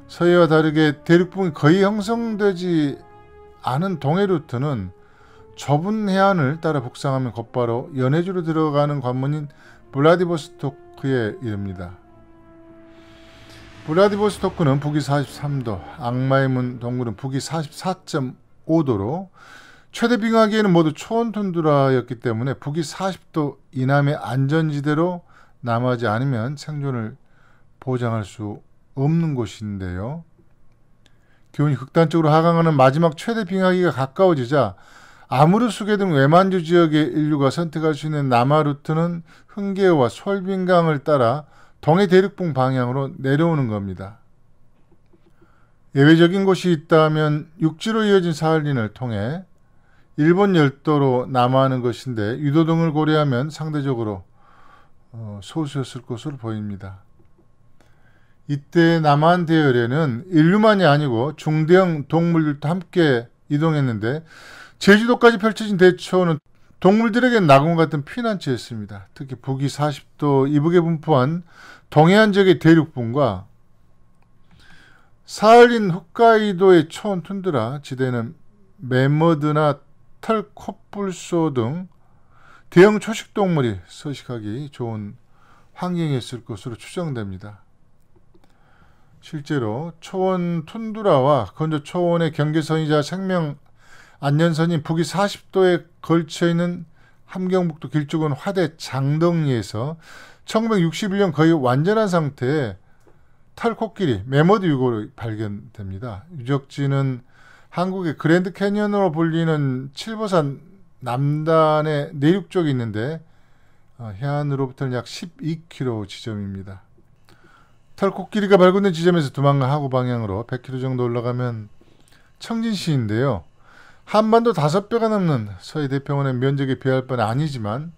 서해와 다르게 대륙붕이 거의 형성되지 않은 동해 루트는 좁은 해안을 따라 북상하면 곧바로 연해주로 들어가는 관문인 블라디보스토크에 이릅니다. 블라디보스토크는 북위 43도, 악마의 문 동굴은 북위 44.5도로 최대 빙하기에는 모두 초원 툰드라였기 때문에 북위 40도 이남의 안전지대로 남하지 않으면 생존을 보장할 수 없는 곳인데요. 기온이 극단적으로 하강하는 마지막 최대 빙하기가 가까워지자 아무르수계 등 외만주 지역의 인류가 선택할 수 있는 남하 루트는 흥계와 솔빈강을 따라 동해 대륙붕 방향으로 내려오는 겁니다. 예외적인 곳이 있다면 육지로 이어진 사할린을 통해 일본 열도로 남하하는 것인데 유도 등을 고려하면 상대적으로 소수였을 것으로 보입니다. 이때 남한 대열에는 인류만이 아니고 중대형 동물들도 함께 이동했는데 제주도까지 펼쳐진 대초원은 동물들에게 낙원 같은 피난처였습니다. 특히 북위 40도 이북에 분포한 동해안 지역의 대륙붕과 사할린 홋카이도의 초원 툰드라 지대는 매머드나 털콧불소 등 대형 초식동물이 서식하기 좋은 환경이었을 것으로 추정됩니다. 실제로 초원 툰드라와 건조 초원의 경계선이자 생명 안전선인 북위 40도에 걸쳐있는 함경북도 길쭉은 화대 장덕리에서 1961년 거의 완전한 상태의 털코끼리 매머드 유골이 발견됩니다. 유적지는 한국의 그랜드 캐니언으로 불리는 칠보산 남단의 내륙 쪽에 있는데 해안으로부터는 약 12km 지점입니다. 털코끼리가 발견된 지점에서 두만강 하구 방향으로 100km 정도 올라가면 청진시인데요. 한반도 5배가 넘는 서해 대평원의 면적에 비할 바는 아니지만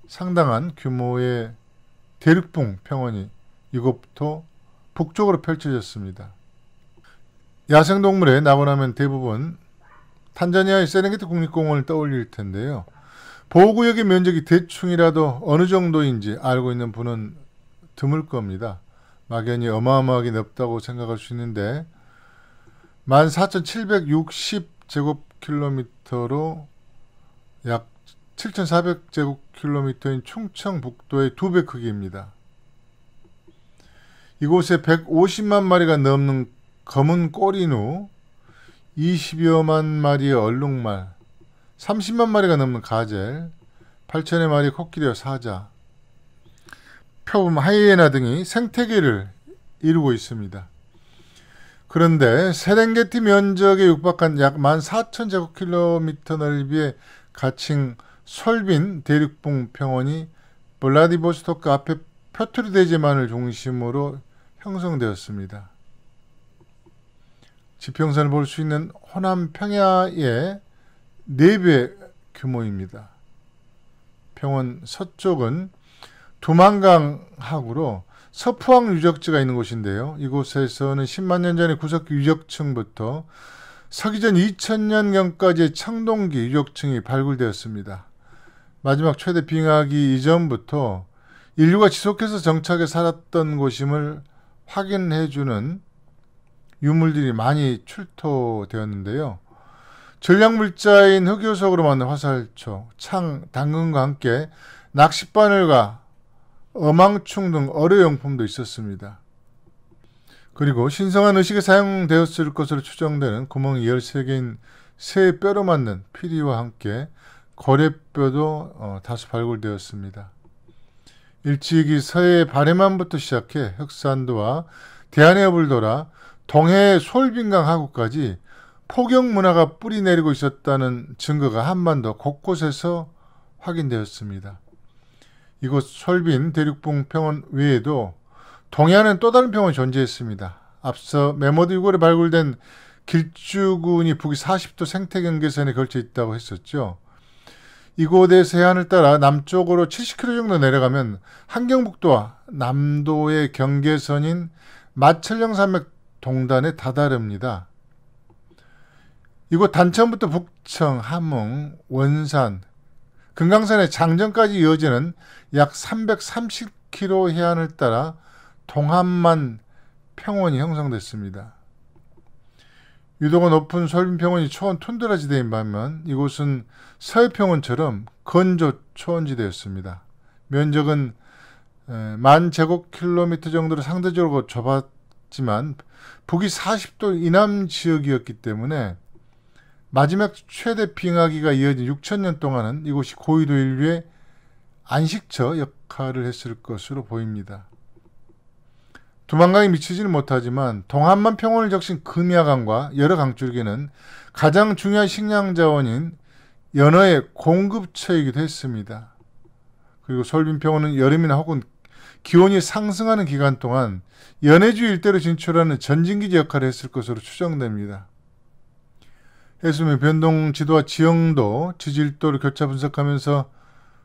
상당한 규모의 대륙붕 평원이 이곳부터 북쪽으로 펼쳐졌습니다. 야생동물에 나고나면 대부분 탄자니아의 세렝게티 국립공원을 떠올릴 텐데요. 보호구역의 면적이 대충이라도 어느 정도인지 알고 있는 분은 드물 겁니다. 막연히 어마어마하게 넓다고 생각할 수 있는데 14,760제곱킬로미터로 약 7,400제곱킬로미터인 충청북도의 2배 크기입니다. 이곳에 150만 마리가 넘는 검은 꼬리누, 20여만 마리의 얼룩말, 30만 마리가 넘는 가젤, 8천여 마리의 코끼리와 사자, 표범, 하이에나 등이 생태계를 이루고 있습니다. 그런데 세렝게티 면적에 육박한 약 14,000제곱킬로미터 넓이의 가칭 솔빈 대륙붕 평원이 블라디보스토크 앞에 표트리 대지만을 중심으로 형성되었습니다. 지평선을 볼 수 있는 호남 평야의 4배 규모입니다. 평원 서쪽은 두만강 하구로 서푸항 유적지가 있는 곳인데요. 이곳에서는 10만 년 전의 구석기 유적층부터 서기전 2000년경까지의 청동기 유적층이 발굴되었습니다. 마지막 최대 빙하기 이전부터 인류가 지속해서 정착해 살았던 곳임을 확인해주는 유물들이 많이 출토되었는데요. 전략물자인 흑요석으로 만든 화살초, 창, 당근과 함께 낚싯바늘과 어망충 등 어뢰용품도 있었습니다. 그리고 신성한 의식에 사용되었을 것으로 추정되는 구멍이 13개인 새 뼈로 만든 피리와 함께 고래뼈도 다수 발굴되었습니다. 일찍이 서해 발해만부터 시작해 흑산도와 대한해협을 돌아 동해 솔빈강 하구까지 포경 문화가 뿌리 내리고 있었다는 증거가 한반도 곳곳에서 확인되었습니다. 이곳 솔빈 대륙붕 평원 외에도 동해안엔 또 다른 평원이 존재했습니다. 앞서 매머드 유골에 발굴된 길주군이 북위 40도 생태경계선에 걸쳐 있다고 했었죠. 이곳에서 해안을 따라 남쪽으로 70km 정도 내려가면 함경북도와 남도의 경계선인 마천령산맥 동단에 다다릅니다. 이곳 단천부터 북청, 함흥, 원산, 금강산의 장전까지 이어지는 약 330km 해안을 따라 동한만 평원이 형성됐습니다. 유도가 높은 솔빈평원이 초원 툰드라 지대인 반면 이곳은 서해평원처럼 건조 초원지대였습니다. 면적은 10,000제곱킬로미터 정도로 상대적으로 좁았지만 북위 40도 이남 지역이었기 때문에 마지막 최대 빙하기가 이어진 6,000년 동안은 이곳이 고위도 인류의 안식처 역할을 했을 것으로 보입니다. 두만강이 미치지는 못하지만 동한만 평원을 적신 금야강과 여러 강줄기는 가장 중요한 식량자원인 연어의 공급처이기도 했습니다. 그리고 솔빈평원은 여름이나 혹은 기온이 상승하는 기간 동안 연해주 일대로 진출하는 전진기지 역할을 했을 것으로 추정됩니다. 해수면 변동 지도와 지형도, 지질도를 교차 분석하면서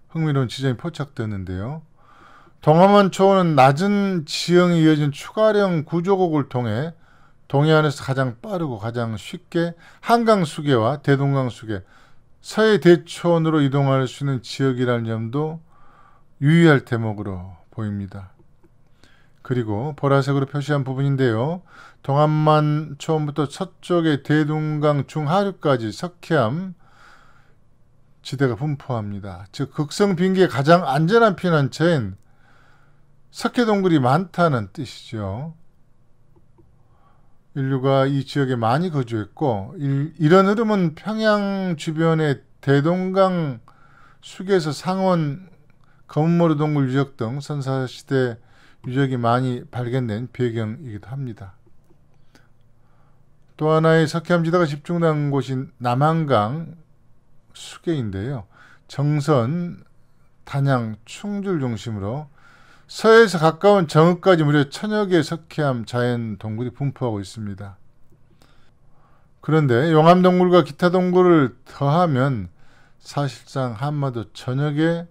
흥미로운 지점이 포착되는데요. 동한만 초원은 낮은 지형이 이어진 추가령 구조곡을 통해 동해안에서 가장 빠르고 가장 쉽게 한강 수계와 대동강 수계, 서해 대초원으로 이동할 수 있는 지역이라는 점도 유의할 대목으로 보입니다. 그리고 보라색으로 표시한 부분인데요. 동한만 초원부터 서쪽의 대동강 중하류까지 석회암 지대가 분포합니다. 즉 극성 빙기의 가장 안전한 피난처인 석회동굴이 많다는 뜻이죠. 인류가 이 지역에 많이 거주했고 이런 흐름은 평양 주변의 대동강 수계에서 상원, 검은머리 동굴 유적 등 선사시대 유적이 많이 발견된 배경이기도 합니다. 또 하나의 석회암 지대가 집중된 곳인 남한강 수계인데요. 정선, 단양, 충주를 중심으로 서해에서 가까운 정읍까지 무려 1000여 개의 석회암 자연 동굴이 분포하고 있습니다. 그런데 용암동굴과 기타 동굴을 더하면 사실상 한마도 천여 개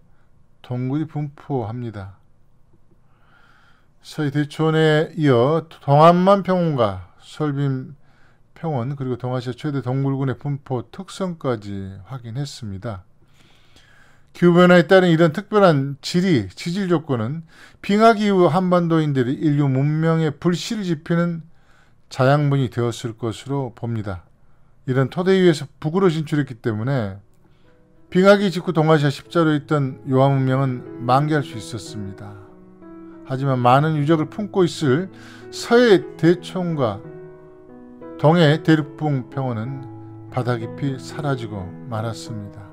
동굴이 분포합니다. 서해 대초원에 이어 동한만 평원과 솔빈 평원 그리고 동아시아 최대 동굴군의 분포 특성까지 확인했습니다. 기후변화에 따른 이런 특별한 지질 조건은 빙하기 이후 한반도인들이 인류 문명의 불씨를 지피는 자양분이 되었을 것으로 봅니다. 이런 토대 위에서 북으로 진출했기 때문에 빙하기 직후 동아시아 십자로 있던 요하 문명은 만개할 수 있었습니다. 하지만 많은 유적을 품고 있을 서해 대초원과 동해 대륙붕 평원은 바다 깊이 사라지고 말았습니다.